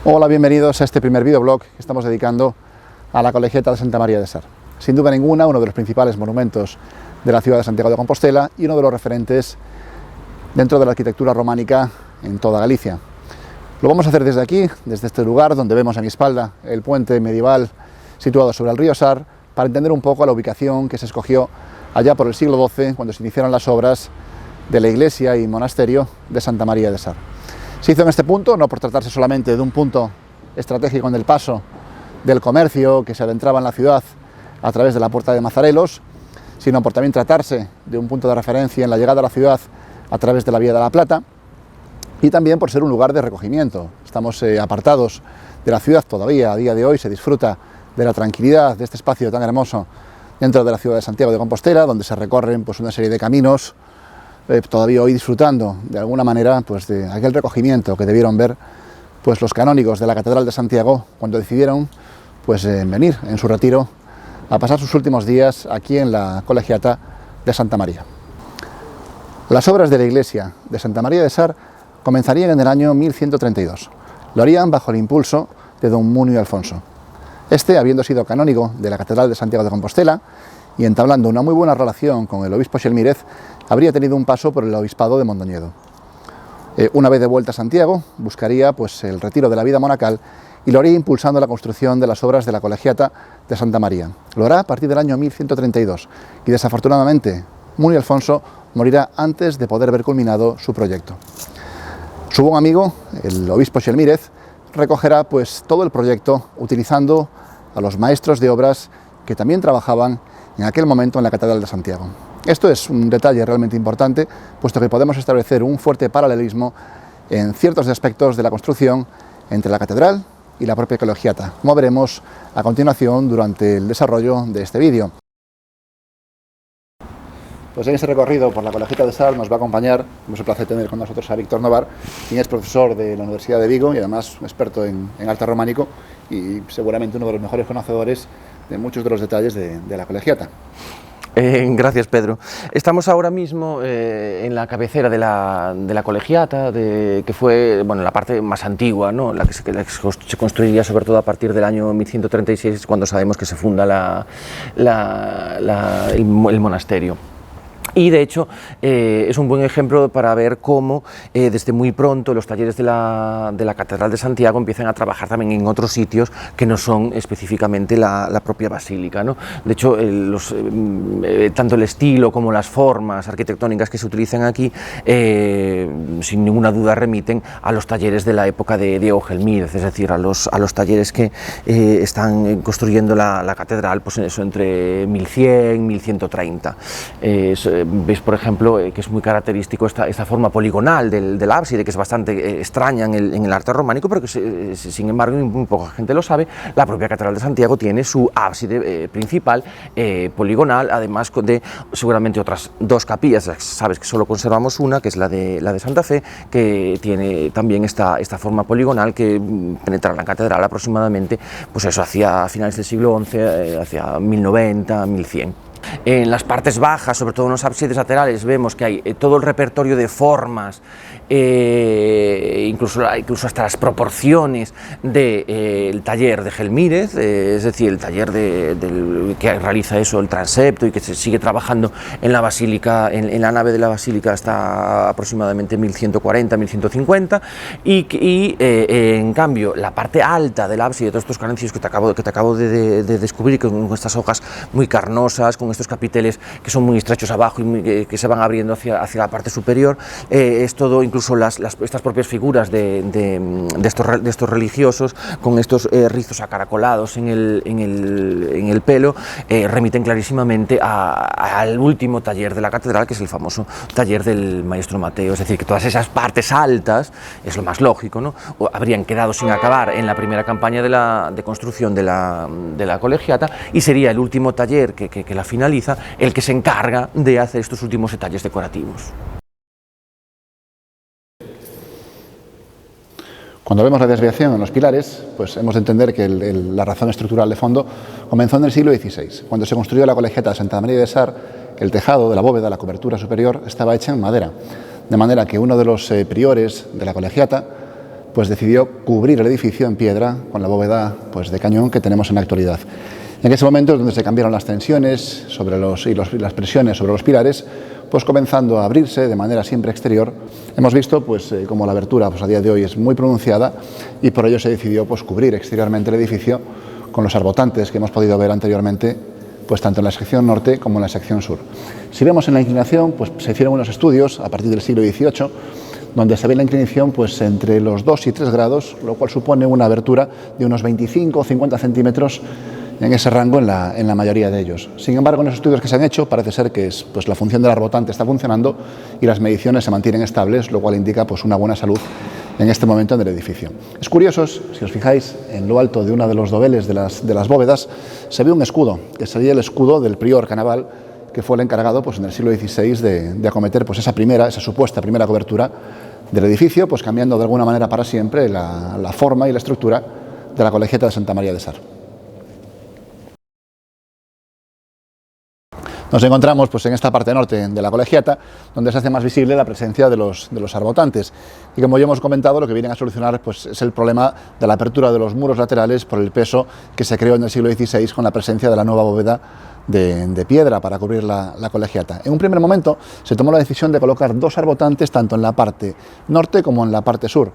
Hola, bienvenidos a este primer videoblog que estamos dedicando a la Colegiata de Santa María de Sar. Sin duda ninguna, uno de los principales monumentos de la ciudad de Santiago de Compostela y uno de los referentes dentro de la arquitectura románica en toda Galicia. Lo vamos a hacer desde aquí, desde este lugar donde vemos a mi espalda el puente medieval situado sobre el río Sar, para entender un poco la ubicación que se escogió allá por el siglo XII, cuando se iniciaron las obras de la iglesia y monasterio de Santa María de Sar. Se hizo en este punto, no por tratarse solamente de un punto estratégico en el paso del comercio que se adentraba en la ciudad a través de la Puerta de Mazarelos, sino por también tratarse de un punto de referencia en la llegada a la ciudad a través de la Vía de la Plata, y también por ser un lugar de recogimiento. Estamos apartados de la ciudad todavía, a día de hoy se disfruta de la tranquilidad de este espacio tan hermoso dentro de la ciudad de Santiago de Compostela, donde se recorren una serie de caminos, todavía hoy disfrutando de alguna manera de aquel recogimiento que debieron ver los canónigos de la Catedral de Santiago cuando decidieron venir en su retiro a pasar sus últimos días aquí en la Colegiata de Santa María. Las obras de la iglesia de Santa María de Sar comenzarían en el año 1132. Lo harían bajo el impulso de don Munio Alfonso. Este, habiendo sido canónigo de la Catedral de Santiago de Compostela y entablando una muy buena relación con el obispo Xelmírez, habría tenido un paso por el obispado de Mondoñedo. Una vez de vuelta a Santiago, buscaría el retiro de la vida monacal y lo haría impulsando la construcción de las obras de la Colegiata de Santa María. Lo hará a partir del año 1132 y desafortunadamente Munio Alfonso morirá antes de poder ver culminado su proyecto. Su buen amigo, el obispo Xelmírez, recogerá todo el proyecto utilizando a los maestros de obras que también trabajaban en aquel momento en la Catedral de Santiago. Esto es un detalle realmente importante, puesto que podemos establecer un fuerte paralelismo en ciertos aspectos de la construcción entre la catedral y la propia Colegiata, como veremos a continuación durante el desarrollo de este vídeo. En ese recorrido por la Colegiata de Sar nos va a acompañar, tenemos el placer de tener con nosotros a Víctor Novar, quien es profesor de la Universidad de Vigo y además un experto en arte románico y seguramente uno de los mejores conocedores de muchos de los detalles de la Colegiata. Gracias, Pedro. Estamos ahora mismo en la cabecera de la Colegiata, que fue la parte más antigua, ¿no? la que se construiría sobre todo a partir del año 1136, cuando sabemos que se funda el monasterio. Y de hecho es un buen ejemplo para ver cómo desde muy pronto los talleres de la Catedral de Santiago empiezan a trabajar también en otros sitios que no son específicamente la propia basílica, ¿no? De hecho, tanto el estilo como las formas arquitectónicas que se utilizan aquí sin ninguna duda remiten a los talleres de la época de Diego Gelmírez, es decir, a los talleres que están construyendo la catedral eso entre 1100 y 1130. Veis, por ejemplo, que es muy característico esta forma poligonal del ábside, que es bastante extraña en el arte románico, pero que sin embargo muy poca gente lo sabe. La propia Catedral de Santiago tiene su ábside principal poligonal, además de seguramente otras dos capillas. Sabes que solo conservamos una, que es la de Santa Fe, que tiene también esta forma poligonal que penetra en la catedral aproximadamente hacia finales del siglo XI, hacia 1090, 1100. En las partes bajas, sobre todo en los ábsides laterales, vemos que hay todo el repertorio de formas, incluso hasta las proporciones del taller de Gelmírez, es decir, el taller que realiza el transepto y que se sigue trabajando en la basílica, en la nave de la basílica hasta aproximadamente 1140-1150, y en cambio la parte alta del ábside, todos estos canecillos que te acabo de descubrir, con estas hojas muy carnosas, con estos capiteles que son muy estrechos abajo y que se van abriendo hacia la parte superior, es todo, incluso estas propias figuras de estos religiosos con estos rizos acaracolados en el pelo, remiten clarísimamente al último taller de la catedral, que es el famoso taller del maestro Mateo. Es decir, que todas esas partes altas, es lo más lógico, ¿no?, habrían quedado sin acabar en la primera campaña de construcción de la Colegiata, y sería el último taller que la finaliza el que se encarga de hacer estos últimos detalles decorativos. Cuando vemos la desviación en los pilares, hemos de entender que la razón estructural de fondo comenzó en el siglo XVI. Cuando se construyó la Colegiata de Santa María de Sar, el tejado de la bóveda, la cobertura superior, estaba hecha en madera, de manera que uno de los priores de la Colegiata pues decidió cubrir el edificio en piedra con la bóveda pues de cañón que tenemos en la actualidad. En ese momento es donde se cambiaron las tensiones y las presiones sobre los pilares, pues comenzando a abrirse de manera siempre exterior. Hemos visto pues como la abertura pues a día de hoy es muy pronunciada y por ello se decidió pues cubrir exteriormente el edificio con los arbotantes que hemos podido ver anteriormente, pues tanto en la sección norte como en la sección sur. Si vemos en la inclinación, pues se hicieron unos estudios a partir del siglo XVIII, donde se ve la inclinación pues entre los 2 y 3 grados, lo cual supone una abertura de unos 25 o 50 centímetros en ese rango en la mayoría de ellos. Sin embargo, en los estudios que se han hecho parece ser que pues la función del arbotante está funcionando y las mediciones se mantienen estables, lo cual indica pues una buena salud en este momento en el edificio. Es curioso, si os fijáis, en lo alto de uno de los doveles de las bóvedas se ve un escudo, que sería el escudo del prior Canaval, que fue el encargado pues en el siglo XVI de acometer pues esa supuesta primera cobertura del edificio, pues cambiando de alguna manera para siempre la forma y la estructura de la colegiata de Santa María de Sar. Nos encontramos pues en esta parte norte de la colegiata, donde se hace más visible la presencia de los arbotantes. Y como ya hemos comentado, lo que vienen a solucionar pues, es el problema de la apertura de los muros laterales por el peso que se creó en el siglo XVI con la presencia de la nueva bóveda de piedra para cubrir la colegiata. En un primer momento se tomó la decisión de colocar 2 arbotantes tanto en la parte norte como en la parte sur.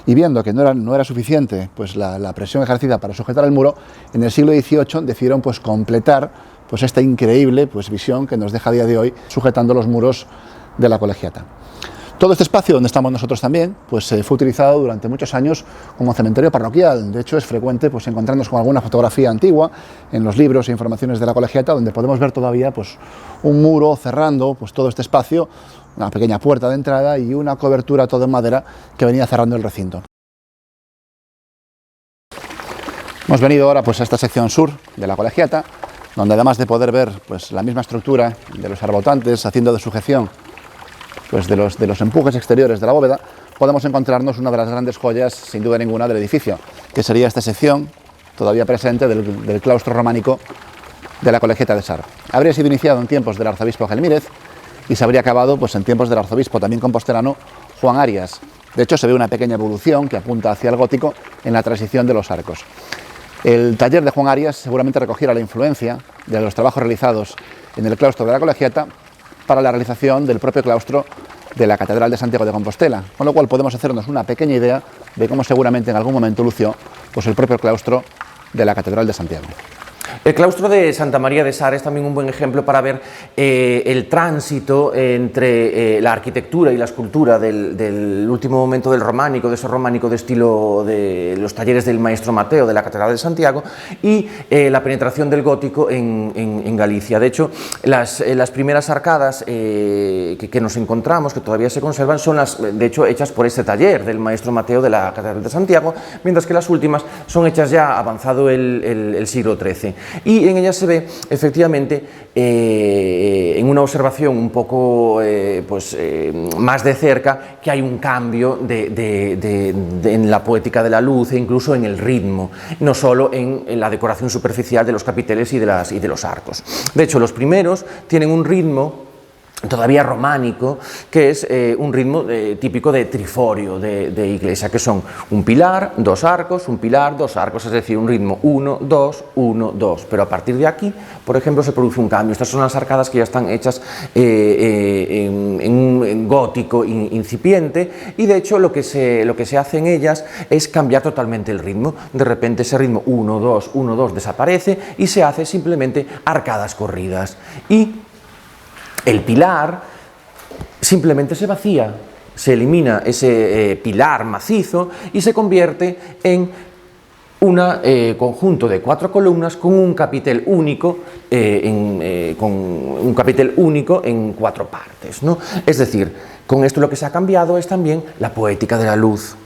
Y viendo que no era suficiente pues, la presión ejercida para sujetar el muro, en el siglo XVIII decidieron pues, completar pues esta increíble pues, visión que nos deja a día de hoy sujetando los muros de la colegiata. Todo este espacio donde estamos nosotros también pues, fue utilizado durante muchos años como cementerio parroquial. De hecho, es frecuente pues, encontrarnos con alguna fotografía antigua en los libros e informaciones de la colegiata, donde podemos ver todavía pues, un muro cerrando pues, todo este espacio, una pequeña puerta de entrada y una cobertura todo en madera que venía cerrando el recinto. Hemos venido ahora pues, a esta sección sur de la colegiata, donde además de poder ver pues, la misma estructura de los arbotantes haciendo de sujeción pues, de los empujes exteriores de la bóveda, podemos encontrarnos una de las grandes joyas, sin duda ninguna, del edificio, que sería esta sección todavía presente del claustro románico de la colegiata de Sar. Habría sido iniciado en tiempos del arzobispo Gelmírez y se habría acabado pues, en tiempos del arzobispo también compostelano Juan Arias. De hecho, se ve una pequeña evolución que apunta hacia el gótico en la transición de los arcos. El taller de Juan Arias seguramente recogiera la influencia de los trabajos realizados en el claustro de la colegiata para la realización del propio claustro de la Catedral de Santiago de Compostela, con lo cual podemos hacernos una pequeña idea de cómo seguramente en algún momento lució pues, el propio claustro de la Catedral de Santiago. El claustro de Santa María de Sar es también un buen ejemplo para ver el tránsito entre la arquitectura y la escultura del último momento del románico, de ese románico de estilo de los talleres del maestro Mateo de la Catedral de Santiago, y la penetración del gótico en Galicia. De hecho, las primeras arcadas que nos encontramos, que todavía se conservan, son de hecho hechas por este taller del maestro Mateo de la Catedral de Santiago, mientras que las últimas son hechas ya avanzado el siglo XIII. Y en ellas se ve efectivamente en una observación un poco más de cerca que hay un cambio en la poética de la luz e incluso en el ritmo, no solo en la decoración superficial de los capiteles y de los arcos. De hecho, los primeros tienen un ritmo todavía románico, que es un ritmo típico de triforio de iglesia, que son un pilar, 2 arcos, un pilar, 2 arcos, es decir, un ritmo 1, 2, 1, 2, pero a partir de aquí, por ejemplo, se produce un cambio. Estas son las arcadas que ya están hechas en gótico incipiente, y de hecho lo que se hace en ellas es cambiar totalmente el ritmo. De repente ese ritmo 1, 2, 1, 2 desaparece y se hace simplemente arcadas corridas, y el pilar simplemente se vacía, se elimina ese pilar macizo y se convierte en un conjunto de 4 columnas con un capitel único, en 4 partes, ¿no? Es decir, con esto lo que se ha cambiado es también la poética de la luz.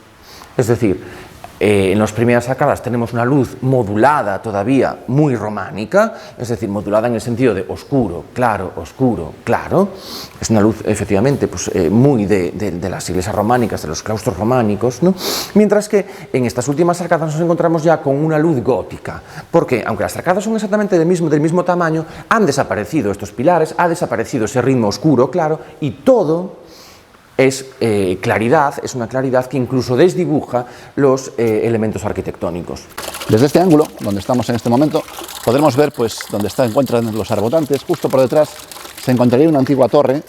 Es decir, en las primeras arcadas tenemos una luz modulada todavía muy románica, es decir, modulada en el sentido de oscuro, claro, es una luz efectivamente pues, muy de las iglesias románicas, de los claustros románicos, ¿no? Mientras que en estas últimas arcadas nos encontramos ya con una luz gótica, porque aunque las arcadas son exactamente del mismo tamaño, han desaparecido estos pilares, ha desaparecido ese ritmo oscuro, claro, y todo es claridad, es una claridad que incluso desdibuja los elementos arquitectónicos. Desde este ángulo, donde estamos en este momento, podremos ver pues donde se encuentran los arbotantes. Justo por detrás se encontraría una antigua torre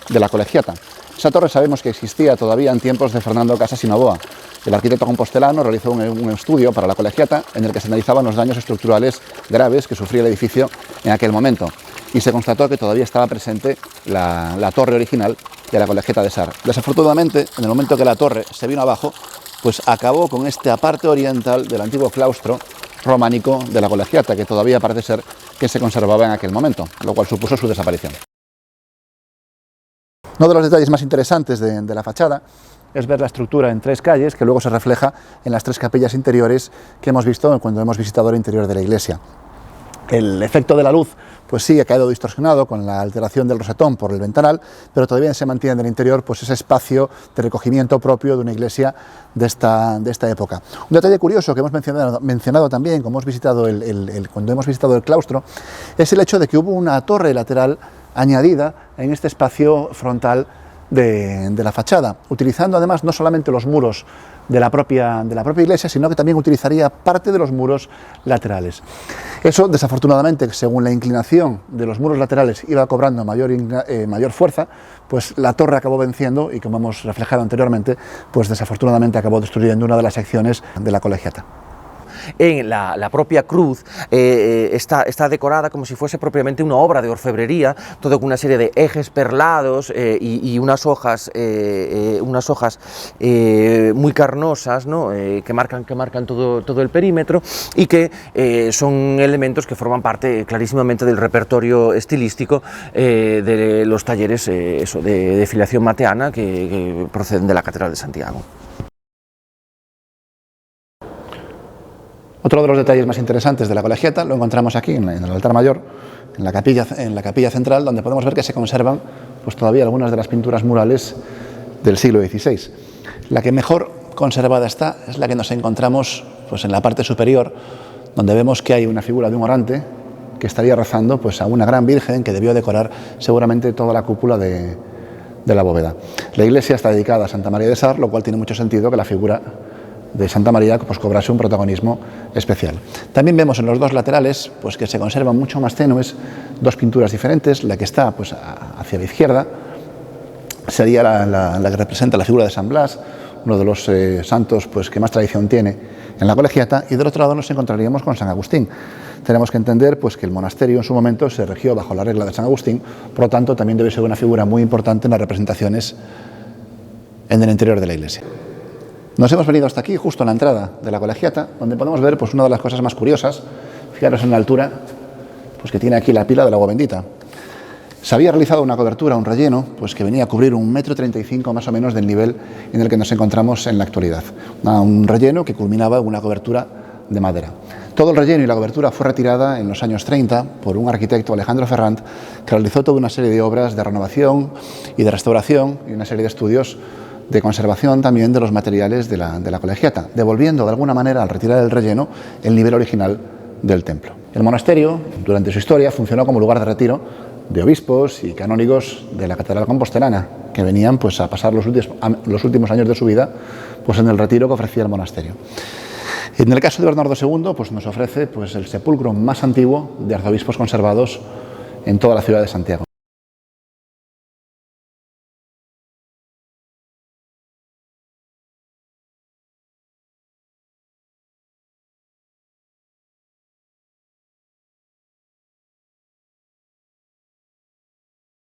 de la Colegiata. Esa torre sabemos que existía todavía en tiempos de Fernando Casas y Novoa. El arquitecto compostelano realizó un estudio para la Colegiata en el que se analizaban los daños estructurales graves que sufría el edificio en aquel momento, y se constató que todavía estaba presente la torre original de la Colegiata de Sar. Desafortunadamente, en el momento que la torre se vino abajo, pues acabó con esta parte oriental del antiguo claustro románico de la Colegiata, que todavía parece ser que se conservaba en aquel momento, lo cual supuso su desaparición. Uno de los detalles más interesantes de la fachada es ver la estructura en 3 calles, que luego se refleja en las 3 capillas interiores que hemos visto cuando hemos visitado el interior de la iglesia. El efecto de la luz, pues sí, ha quedado distorsionado con la alteración del rosetón por el ventanal, pero todavía se mantiene en el interior pues ese espacio de recogimiento propio de una iglesia de esta época. Un detalle curioso que hemos mencionado también cuando hemos visitado el claustro es el hecho de que hubo una torre lateral añadida en este espacio frontal de la fachada, utilizando además no solamente los muros de la propia iglesia, sino que también utilizaría parte de los muros laterales. Eso, desafortunadamente, según la inclinación de los muros laterales iba cobrando mayor fuerza, pues la torre acabó venciendo y, como hemos reflejado anteriormente, pues desafortunadamente acabó destruyendo una de las secciones de la Colegiata. En la propia cruz está decorada como si fuese propiamente una obra de orfebrería, todo con una serie de ejes perlados y unas hojas muy carnosas, ¿no? que marcan todo el perímetro, y que son elementos que forman parte clarísimamente del repertorio estilístico de los talleres de filiación mateana que proceden de la Catedral de Santiago. Otro de los detalles más interesantes de la Colegiata lo encontramos aquí en el altar mayor, en la capilla central, donde podemos ver que se conservan pues todavía algunas de las pinturas murales del siglo XVI. La que mejor conservada está es la que nos encontramos pues en la parte superior, donde vemos que hay una figura de un orante que estaría rezando pues a una gran virgen que debió decorar seguramente toda la cúpula de la bóveda. La iglesia está dedicada a Santa María de Sar, lo cual tiene mucho sentido que la figura de Santa María pues cobrase un protagonismo especial. También vemos en los 2 laterales pues que se conservan mucho más tenues 2 pinturas diferentes. La que está pues hacia la izquierda sería la que representa la figura de San Blas, uno de los santos pues que más tradición tiene en la Colegiata, y del otro lado nos encontraríamos con San Agustín. Tenemos que entender pues que el monasterio en su momento se regió bajo la regla de San Agustín, por lo tanto también debe ser una figura muy importante en las representaciones en el interior de la iglesia. Nos hemos venido hasta aquí, justo en la entrada de la Colegiata, donde podemos ver pues una de las cosas más curiosas. Fijaros en la altura pues que tiene aquí la pila del agua bendita. Se había realizado una cobertura, un relleno, pues que venía a cubrir 1,35 m más o menos del nivel en el que nos encontramos en la actualidad. Un relleno que culminaba en una cobertura de madera. Todo el relleno y la cobertura fue retirada en los años 30 por un arquitecto, Alejandro Ferrand, que realizó toda una serie de obras de renovación y de restauración y una serie de estudios de conservación también de los materiales de la Colegiata, devolviendo de alguna manera al retirar el relleno el nivel original del templo. El monasterio, durante su historia, funcionó como lugar de retiro de obispos y canónigos de la Catedral Compostelana, que venían pues a pasar los últimos años de su vida pues en el retiro que ofrecía el monasterio. En el caso de Bernardo II pues nos ofrece pues el sepulcro más antiguo de arzobispos conservados en toda la ciudad de Santiago.